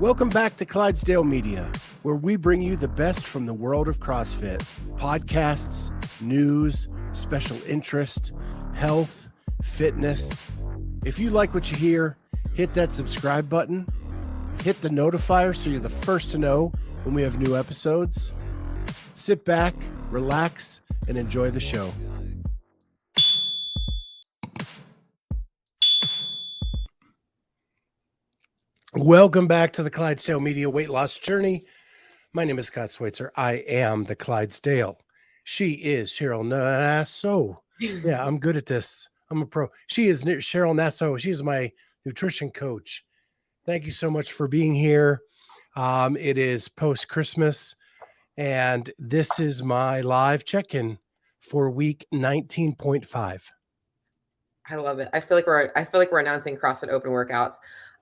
Welcome back to Clydesdale Media, where we bring you the best from the world of CrossFit. Podcasts, news, special interest, health, fitness. If you like what you hear, hit that subscribe button. Hit the notifier so you're the first to know when we have new episodes. Sit back, relax, and enjoy the show. Welcome back to the Clydesdale Media Weight Loss Journey. My name is Scott Schweitzer. I am the Clydesdale. She is Cheryl Nasso. Yeah, I'm good at this. I'm a pro. She is Cheryl Nasso. She's my nutrition coach. Thank you so much for being here. It is post-Christmas, and this is my live check-in for week 19.5. I love it. I feel like we're announcing CrossFit Open workouts.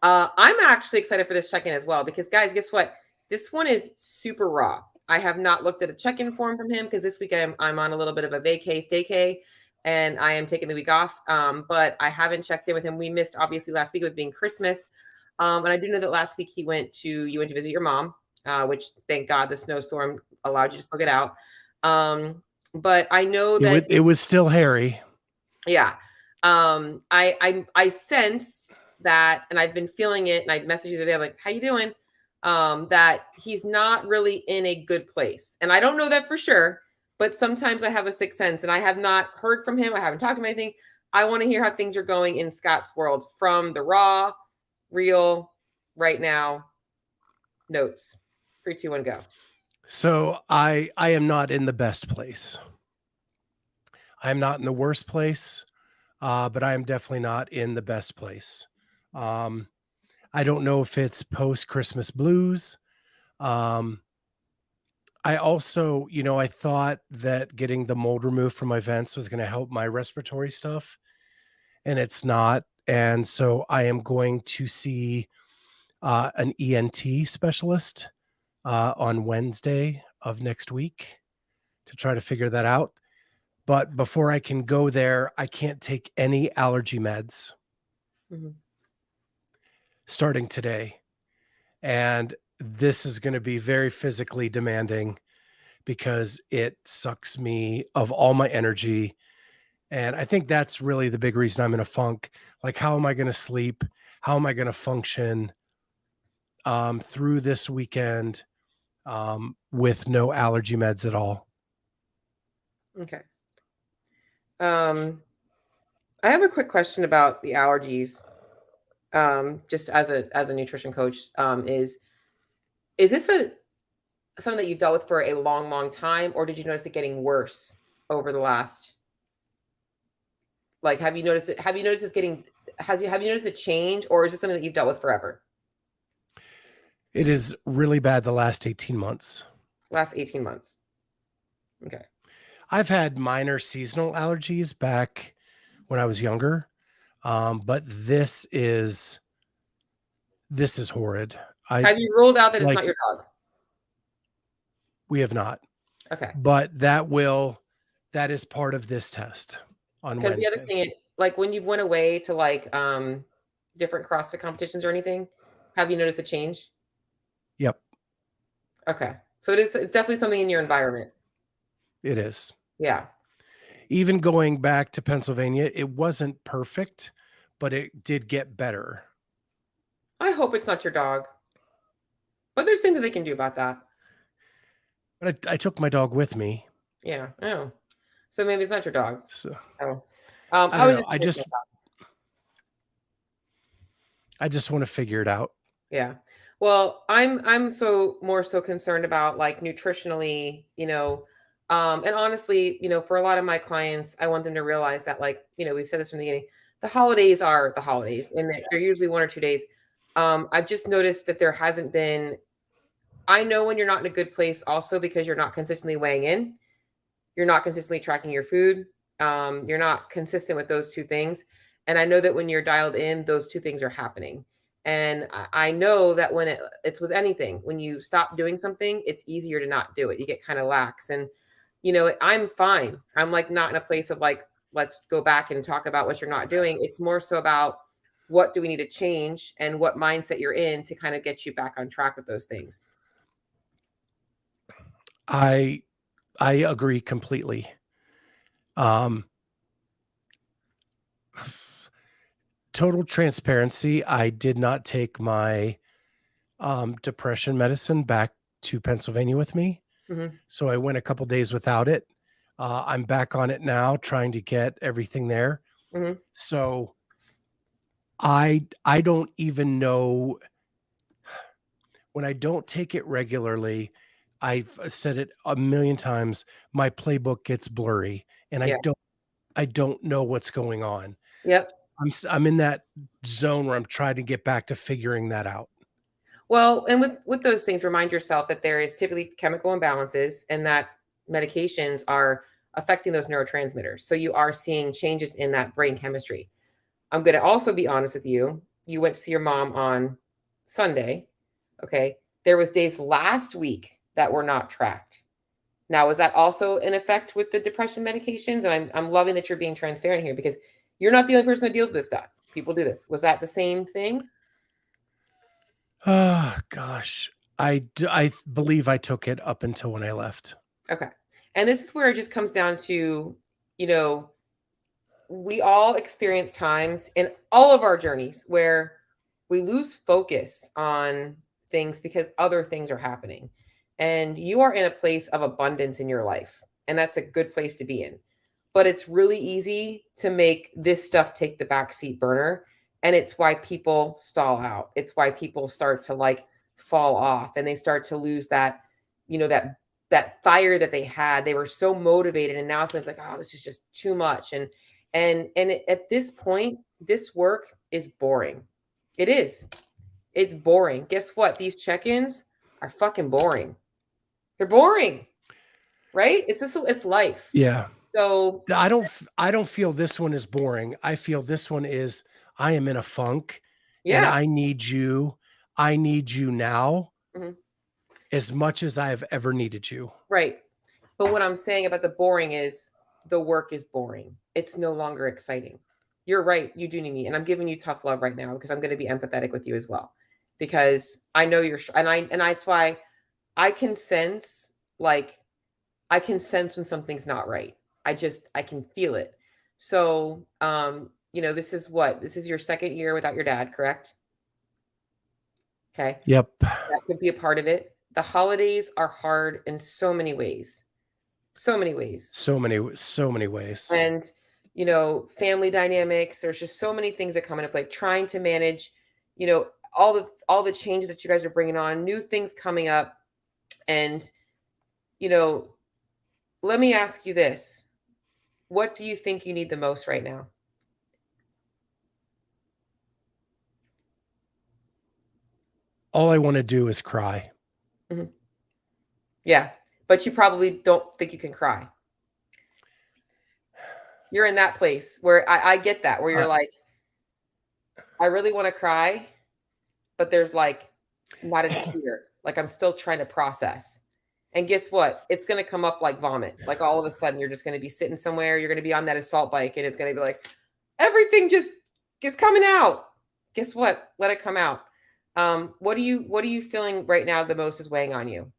I'm actually excited for this check-in as well because, guys, guess what? This one is super raw. I have not looked at a check-in form from him because this week I'm on a little bit of a staycay, and I am taking the week off. But I haven't checked in with him. We missed obviously last week with being Christmas, and I do know that last week you went to visit your mom, which thank God the snowstorm allowed you to still get out. But I know that it was still hairy. Yeah. I sensed that, and I've been feeling it, and I messaged you today. I'm like, how you doing? That he's not really in a good place. And I don't know that for sure, but sometimes I have a sixth sense, and I have not heard from him. I haven't talked to him anything. I want to hear how things are going in Scott's world from the raw, real, right now notes. 3, 2, 1, go. So I am not in the best place. I'm not in the worst place, but I am definitely not in the best place. I don't know if it's post-Christmas blues. I also, I thought that getting the mold removed from my vents was going to help my respiratory stuff, and it's not. And so I am going to see an ENT specialist on Wednesday of next week to try to figure that out. But before I can go there, I can't take any allergy meds starting today. And this is going to be very physically demanding because it sucks me of all my energy. And I think that's really the big reason I'm in a funk. Like, how am I going to sleep? How am I going to function through this weekend with no allergy meds at all? Okay. I have a quick question about the allergies. Just as a nutrition coach, is this something that you've dealt with for a long time, or did you notice it getting worse over the last? Like, have you noticed it? Have you noticed a change, or is this something that you've dealt with forever? It is really bad the last 18 months. Last 18 months. Okay. I've had minor seasonal allergies back when I was younger. But this is horrid. Have you ruled out that it's not your dog? We have not. Okay. But that is part of this test on Wednesday. Because the other thing, like when you went away to like different CrossFit competitions or anything, have you noticed a change? Yep. Okay. So it's definitely something in your environment. It is. Yeah. Even going back to Pennsylvania, it wasn't perfect, but it did get better. I hope it's not your dog. But there's things that they can do about that. But I took my dog with me. Yeah. Oh. So maybe it's not your dog. So I just want to figure it out. Yeah. Well, I'm more so concerned about like nutritionally, and honestly, for a lot of my clients, I want them to realize that, like, we've said this from the beginning, the holidays are the holidays, and they're usually 1 or 2 days. I've just noticed that there hasn't been, I know when you're not in a good place also because you're not consistently weighing in, you're not consistently tracking your food, you're not consistent with those 2 things. And I know that when you're dialed in, those 2 things are happening. And I know that when it's with anything, when you stop doing something, it's easier to not do it. You get kind of lax. And, I'm fine. I'm like not in a place of like, let's go back and talk about what you're not doing. It's more so about what do we need to change and what mindset you're in to kind of get you back on track with those things. I agree completely. Total transparency, I did not take my depression medicine back to Pennsylvania with me. Mm-hmm. So I went a couple days without it. I'm back on it now, trying to get everything there. Mm-hmm. So I don't even know when I don't take it regularly. I've said it a million times. My playbook gets blurry, and Yeah. I don't know what's going on. Yep. I'm in that zone where I'm trying to get back to figuring that out. Well, and with those things, remind yourself that there is typically chemical imbalances and that medications are affecting those neurotransmitters. So you are seeing changes in that brain chemistry. I'm going to also be honest with you. You went to see your mom on Sunday. Okay. There was days last week that were not tracked. Now, was that also in effect with the depression medications? And I'm loving that you're being transparent here because you're not the only person that deals with this stuff. People do this. Was that the same thing? Oh gosh. I believe I took it up until when I left. Okay. And this is where it just comes down to, you know, we all experience times in all of our journeys where we lose focus on things because other things are happening. And you are in a place of abundance in your life. And that's a good place to be in. But it's really easy to make this stuff take the backseat burner. And it's why people stall out. It's why people start to like fall off and they start to lose that, that fire that they had. They were so motivated and now it's like, oh, this is just too much. At this point, this work is boring. It is. It's boring. Guess what? These check-ins are fucking boring. They're boring, right? It's life. Yeah. So I don't feel this one is boring. I feel this one is I am in a funk and yeah. I need you now Mhm. as much as I've ever needed you. Right. But what I'm saying about the boring is the work is boring. It's no longer exciting. You're right. You do need me. And I'm giving you tough love right now because I'm going to be empathetic with you as well. Because I know and that's why I can sense like I can sense when something's not right. I can feel it. So this is what? This is your second year without your dad, correct? Okay. Yep. That could be a part of it. The holidays are hard in so many ways. So many ways. So many ways. And family dynamics, there's just so many things that come into play. Trying to manage, all the changes that you guys are bringing on, new things coming up. And let me ask you this. What do you think you need the most right now? All I want to do is cry. Mhm. Yeah, but you probably don't think you can cry. You're in that place where I get that, where you're Uh, like, I really want to cry, but there's like not a tear. Like I'm still trying to process. And guess what? It's going to come up like vomit. Like all of a sudden, you're just going to be sitting somewhere. You're going to be on that assault bike, and it's going to be like everything just is coming out. Guess what? Let it come out. What are you feeling right now? The most is weighing on you.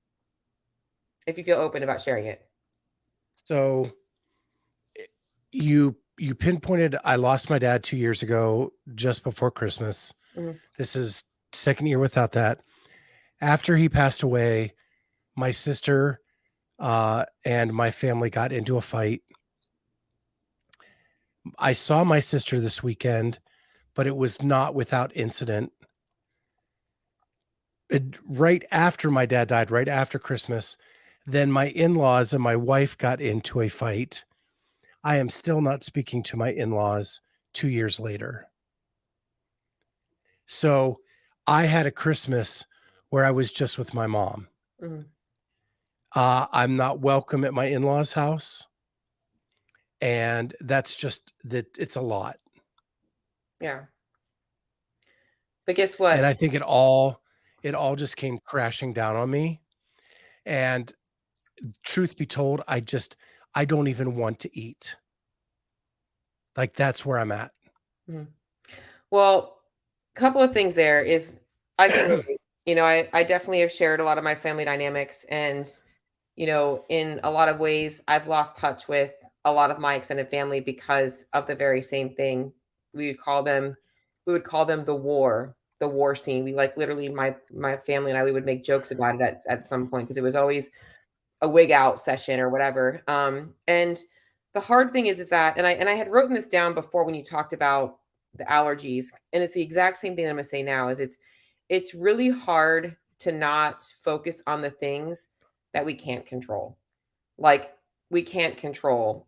If you feel open about sharing it. so you pinpointed I lost my dad 2 years ago just before Christmas. Mhm. This is second year without that. After he passed away, my sister and my family got into a fight. I saw my sister this weekend, but it was not without incident. Right after my dad died, right after Christmas, then my in-laws and my wife got into a fight. I am still not speaking to my in-laws 2 years later. So I had a Christmas where I was just with my mom. Mhm. I'm not welcome at my in-laws' house. And that's just that it's a lot. Yeah. But guess And what? I think it all just came crashing down on me. And truth be told, I don't even want to eat. Like that's where I'm at. Mhm. Well, couple of things there is I can relate. I definitely have shared a lot of my family dynamics, and in a lot of ways, I've lost touch with a lot of my extended family because of the very same thing. We would call them, the war scene. We like literally my family and I, we would make jokes about it at some point because it was always a wig out session or whatever. And the hard thing is that, and I had written this down before when you talked about the allergies, and it's the exact same thing that I'm gonna say now. Is it's really hard to not focus on the things that we can't control. Like we can't control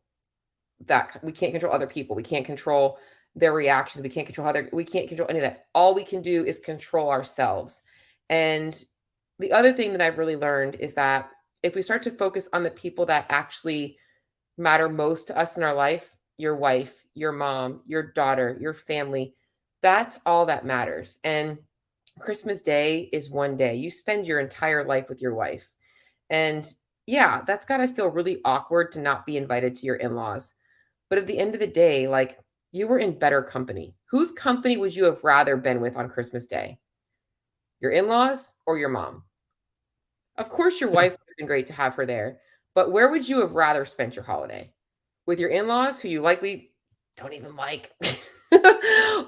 that. We can't control other people. We can't control their reactions. We can't control any of that. All we can do is control ourselves. And the other thing that I've really learned is that if we start to focus on the people that actually matter most to us in our life, your wife, your mom, your daughter, your family, that's all that matters. And Christmas Day is one day. You spend your entire life with your wife. And yeah, that's got to feel really awkward to not be invited to your in laws. But at the end of the day, like you were in better company. Whose company would you have rather been with on Christmas Day? Your in laws or your mom? Of course, your Yeah. wife would have been great to have her there. But where would you have rather spent your holiday? With your in laws, who you likely don't even like,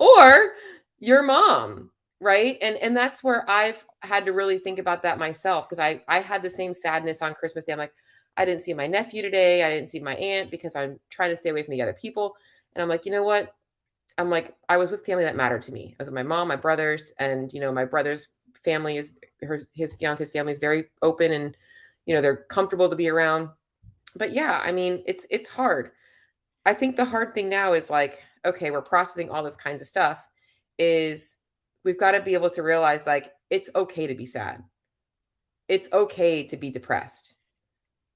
or your mom, right? And that's where I've had to really think about that myself because I had the same sadness on Christmas Day. I'm like, I didn't see my nephew today. I didn't see my aunt because I'm trying to stay away from the other people. And I'm like, you know what? I'm like, I was with family that mattered to me. I was with my mom, my brothers, and my brother's family is his fiance's family is very open and they're comfortable to be around. But yeah, I mean, it's hard. I think the hard thing now is like, okay, we're processing all this kinds of stuff. Is we've got to be able to realize like it's okay to be sad. It's okay to be depressed.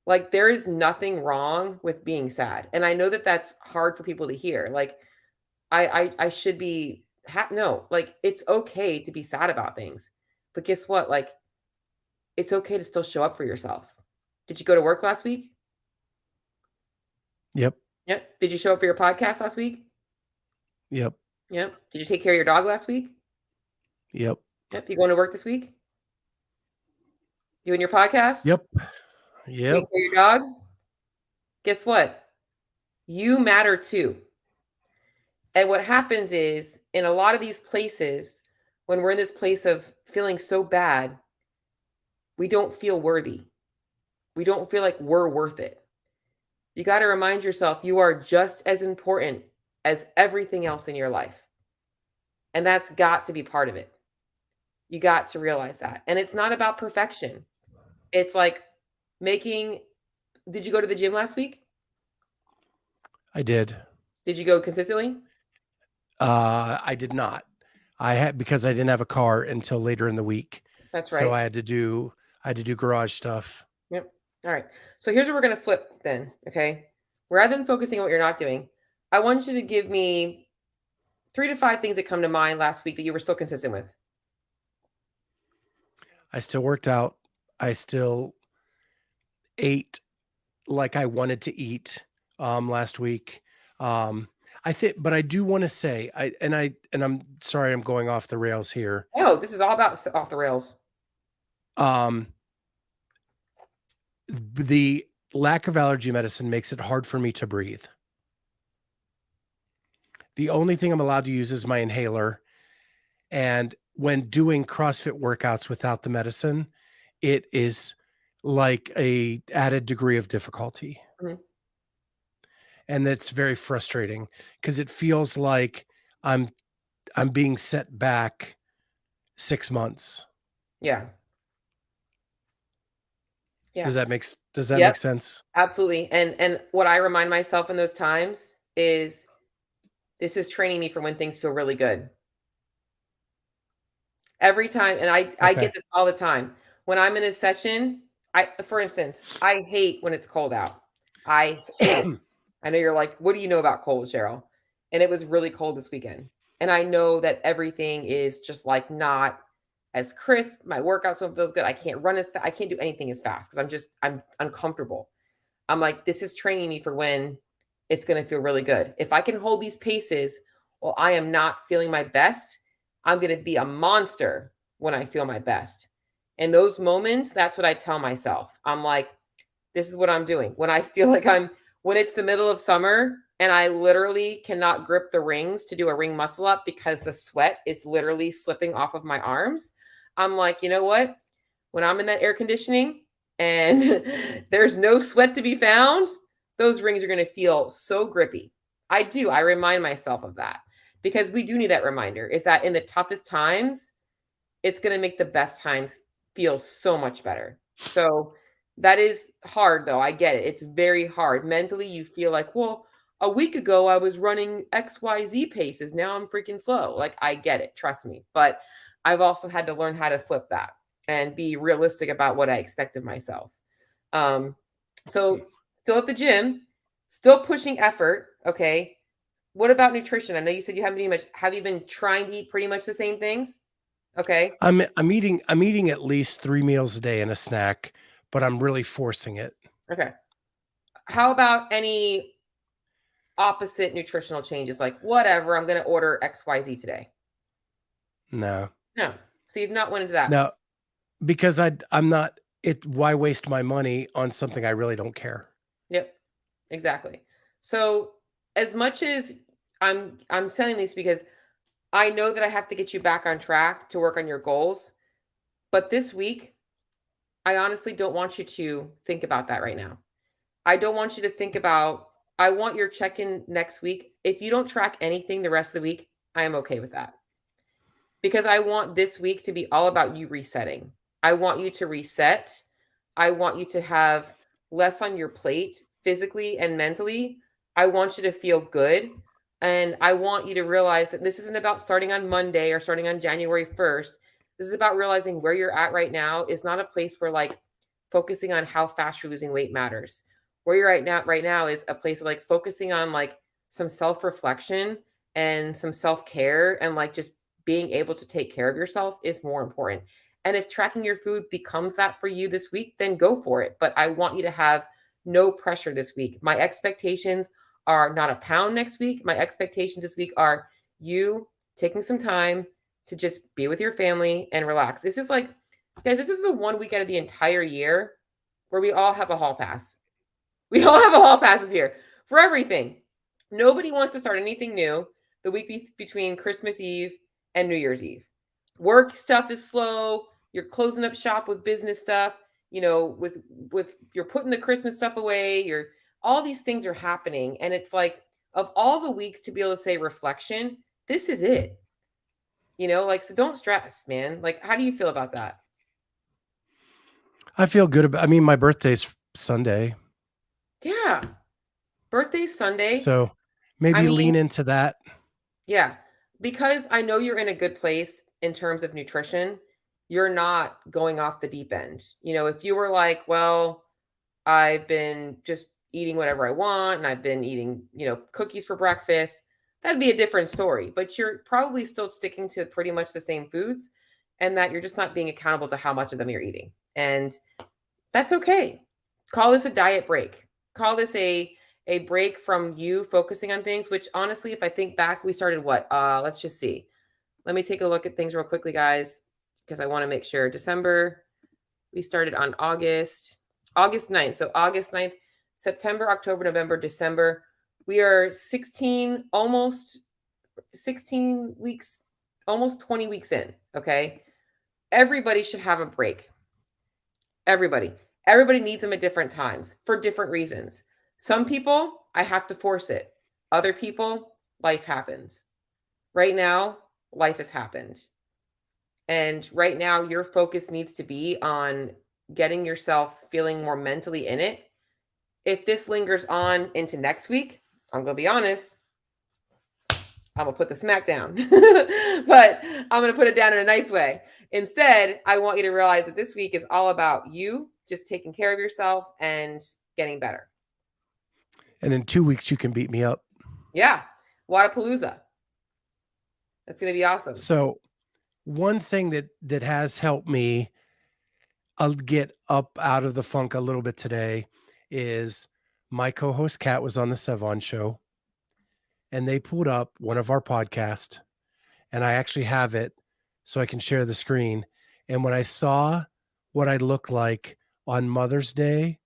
Like there is nothing wrong with being sad. And I know that that's hard for people to hear. Like I should be no, like it's okay to be sad about things. But guess what? Like it's okay to still show up for yourself. Did you go to work last week? Yep. Yep. Did you show up for your podcast last week? Yep. Yep. Did you take care of your dog last week? Yep. Yep. You going to work this week? Doing your podcast? Yep. Taking Yep. care of your dog? Guess what? You matter too. And what happens is in a lot of these places, when we're in this place of feeling so bad, we don't feel worthy. We don't feel like we're worth it. You got to remind yourself you are just as important as everything else in your life. And that's got to be part of it. You got to realize that. And it's not about perfection. It's like making did you go to the gym last week? I did. Did you go consistently? I did not. I had because I didn't have a car until later in the week. That's So right. I had to do garage stuff. Yep. All right. So here's what we're going to flip then. Okay. Rather than focusing on what you're not doing, I want you to give me 3 to 5 things that come to mind last week that you were still consistent with. I still worked out. I still ate like I wanted to eat last week. I think, but I do want to say, I'm sorry, I'm going off the rails here. Oh, this is all about off the rails. Um, the lack of allergy medicine makes it hard for me to breathe. The only thing I'm allowed to use is my inhaler. And when doing CrossFit workouts without the medicine, it is like a added degree of difficulty. Mhm. And it's very frustrating because it feels like I'm being set back 6 months. Yeah. Yeah. Does that Yep. make sense? Absolutely. And what I remind myself in those times is this is training me for when things feel really good. Every time, and I Okay. get this all the time. When I'm in a session, for instance, I hate when it's cold out. I hate it. I know you're like, "What do you know about cold, Cheryl?" And it was really cold this weekend. And I know that everything is just like not as crisp. My workouts don't feel as good. I can't run as fast. I can't do anything as fast because I'm uncomfortable. I'm like, this is training me for when it's going to feel really good. If I can hold these paces while I am not feeling my best, I'm going to be a monster when I feel my best. In those moments, that's what I tell myself. I'm like, this is what I'm doing. When I feel like when it's the middle of summer and I literally cannot grip the rings to do a ring muscle up because the sweat is literally slipping off of my arms, I'm like, you know what? When I'm in that air conditioning and there's no sweat to be found, those rings are going to feel so grippy. I remind myself of that because we do need that reminder is that in the toughest times, it's going to make the best times feel so much better. So that is hard though. I get it. It's very hard. Mentally, you feel like, well, a week ago I was running XYZ paces. Now I'm freaking slow. Like I get it. Trust me. But I've also had to learn how to flip that and be realistic about what I expect of myself. Um, so still at the gym, still pushing effort. Okay. What about nutrition? I know you said you haven't been much. Have you been trying to eat pretty much the same things? Okay. I'm eating at least 3 meals a day and a snack, but I'm really forcing it. Okay. How about any opposite nutritional changes? Like, whatever, I'm going to order XYZ today. No. No. So you've not went into that. No, because I'm not why waste my money on something I really don't care? Yep. Exactly. So as much as I'm saying this because I know that I have to get you back on track to work on your goals, but this week I honestly don't want you to think about that right now. I don't want you to think about I want your check-in next week. If you don't track anything the rest of the week, I am okay with that. Because I want this week to be all about you resetting. I want you to reset. I want you to have less on your plate physically and mentally. I want you to feel good. And I want you to realize that this isn't about starting on Monday or starting on January 1st. This is about realizing where you're at right now is not a place where like focusing on how fast you're losing weight matters. Where you're right now is a place of like focusing on like some self-reflection and some self-care and like just being able to take care of yourself is more important. And if tracking your food becomes that for you this week, then go for it. But I want you to have no pressure this week. My expectations are not a pound next week. My expectations this week are you taking some time to just be with your family and relax. This is like, guys, this is the one week out of the entire year where we all have a hall pass. We all have a hall pass this year for everything. Nobody wants to start anything new the week between Christmas Eve and New Year's Eve. Work stuff is slow. You're closing up shop with business stuff. You know, with you're putting the Christmas stuff away. You're all these things are happening, and it's like of all the weeks to be able to say reflection, this is it. You know, like so don't stress, man. Like, how do you feel about that? I feel good about I mean, my birthday's Sunday, Yeah, birthday Sunday. so I maybe mean, lean into that. yeah, because I know you're in a good place in terms of nutrition. You're not going off the deep end. You know, if you were like, well, I've been just eating whatever I want and I've been eating, cookies for breakfast, that'd be a different story. But you're probably still sticking to pretty much the same foods and that you're just not being accountable to how much of them you're eating. And that's okay. Call this a diet break. Call this a break from you focusing on things, which honestly, if I think back, we started what? Let's just see. Let me take a look at things real quickly, guys, because I want to make sure. December, we started on August 9th. So August 9th, September, October, November, December. We are 16, almost 16 weeks, almost 20 weeks in. Okay. Everybody should have a break. Everybody needs them at different times for different reasons. Some people, I have to force it. Other people, life happens. Right now, life has happened. And right now, your focus needs to be on getting yourself feeling more mentally in it. If this lingers on into next week, I'm going to be honest, I'm going to put the smack down, but I'm going to put it down in a nice way. Instead, I want you to realize that this week is all about you just taking care of yourself and getting better. And in 2 weeks, you can beat me up. Yeah. Wadapalooza. That's going to be awesome. So one thing that has helped me get up out of the funk a little bit today is my co-host Kat was on the Sevon show and they pulled up one of our podcasts and I actually have it so I can share the screen. And when I saw what I look like on Mother's Day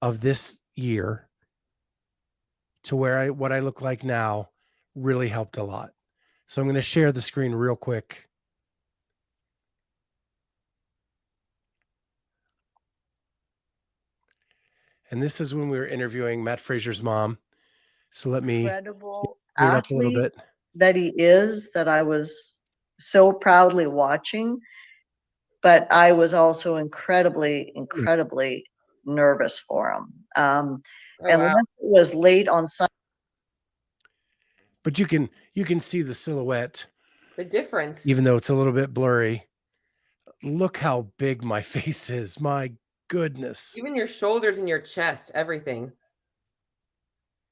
of this year to what I look like now really helped a lot. So I'm going to share the screen real quick. And this is when we were interviewing Matt Fraser's mom. So let me Incredible bring it up a little athlete bit. that he is, that I was so proudly watching, but I was also incredibly nervous for him. Oh, Unless wow. it was late on Sunday. But you can see the silhouette, The difference. even though it's a little bit blurry. Look how big my face is. My goodness. Even your shoulders and your chest, everything.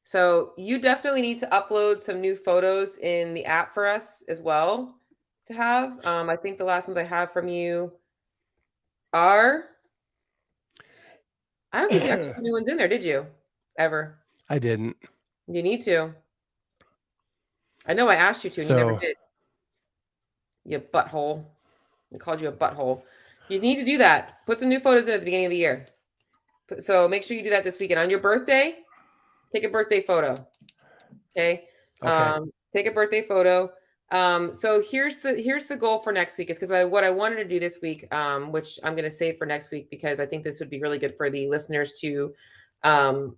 So you definitely need to upload some new photos in the app for us as well to have. I think the last ones I have from you are, I don't think you actually put new ones in there, did you? Ever? I didn't. You need to. I know I asked you to and you never So did. You butthole. I called you a butthole. You need to do that. Put some new photos in at the beginning of the year. So make sure you do that this weekend. On your birthday, take a birthday photo. Okay. okay. Take a birthday photo. So here's the goal for next week is because what I wanted to do this week, which I'm going to save for next week because I think this would be really good for the listeners to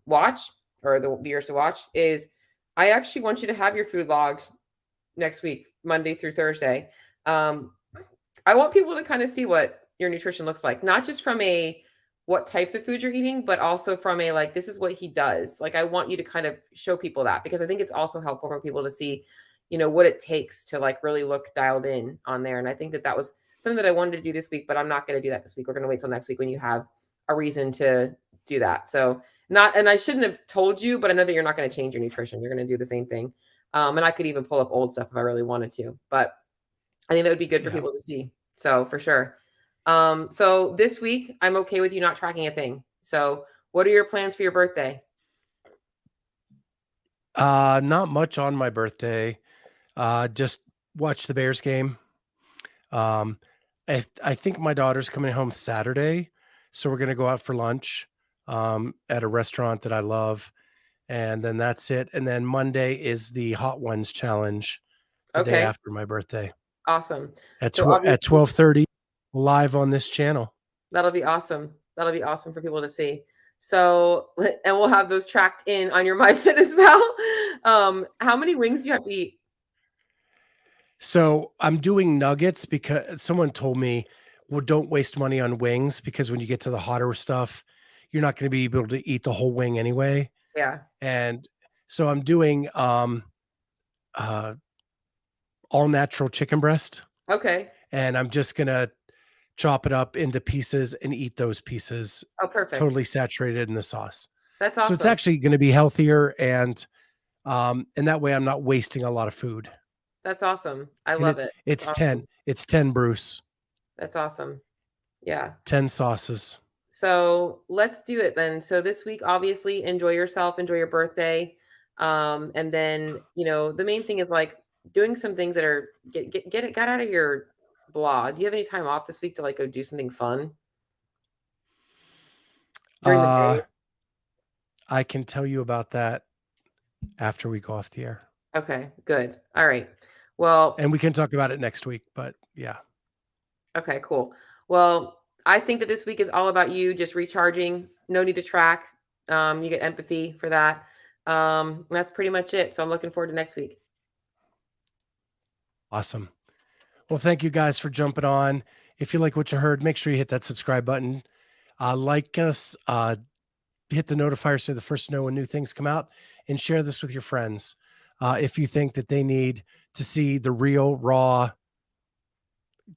watch or the viewers to watch is I actually want you to have your food logged next week, Monday through Thursday. I want people to kind of see what your nutrition looks like, not just from a what types of food you're eating, but also from a like, this is what he does. Like, I want you to kind of show people that because I think it's also helpful for people to see, what it takes to like really look dialed in on there. And I think that was something that I wanted to do this week, but I'm not going to do that this week. We're going to wait till next week when you have a reason to do that. So and I shouldn't have told you, but I know that you're not going to change your nutrition. You're going to do the same thing. And I could even pull up old stuff if I really wanted to, but I think that would be good for people to see. So for sure. So this week, I'm okay with you not tracking a thing. So what are your plans for your birthday? Not much on my birthday. Just watch the Bears game. I think my daughter's coming home Saturday, so we're gonna go out for lunch at a restaurant that I love, and then that's it. And then Monday is the Hot Ones challenge, the day Okay, after my birthday awesome. at So obviously 12:30 live on this channel. that'll be awesome. That'll be awesome for people to see. So, and we'll have those tracked in on your MyFitnessPal. How many wings do you have to eat? So I'm doing nuggets because someone told me, well, don't waste money on wings because when you get to the hotter stuff, you're not going to be able to eat the whole wing anyway. Yeah. And so I'm doing uh all natural chicken breast, Okay. and I'm just gonna chop it up into pieces and eat those pieces Oh, perfect. totally saturated in the sauce. That's So it's awesome. actually going to be healthier, and that way I'm not wasting a lot of food. That's awesome. I And love it. That's it's awesome. 10 Bruce, That's awesome. Yeah. 10 sauces. So let's do it then. So this week, obviously, enjoy yourself, enjoy your birthday. And then, the main thing is like doing some things that are get out of your blah. Do you have any time off this week to like go do something fun during the day? I can tell you about that after we go off the air. Okay, good. All right. Well, And we can talk about it next week, but yeah. okay, cool. Well, I think that this week is all about you just recharging. No need to track. You get empathy for that. And that's pretty much it. So I'm looking forward to next week. Awesome. Well, thank you guys for jumping on. If you like what you heard, make sure you hit that subscribe button. Like us, hit the notifier so the first to know when new things come out, and share this with your friends. If you think that they need to see the real, raw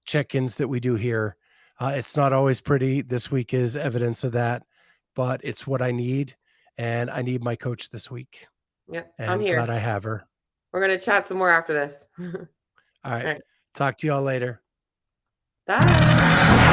check-ins that we do here. It's not always pretty. This week is evidence of that, but it's what I need, and I need my coach this week. Yep, And I'm here. glad I have her. We're going to chat some more after this. All right. All right. Talk to y'all later. Bye.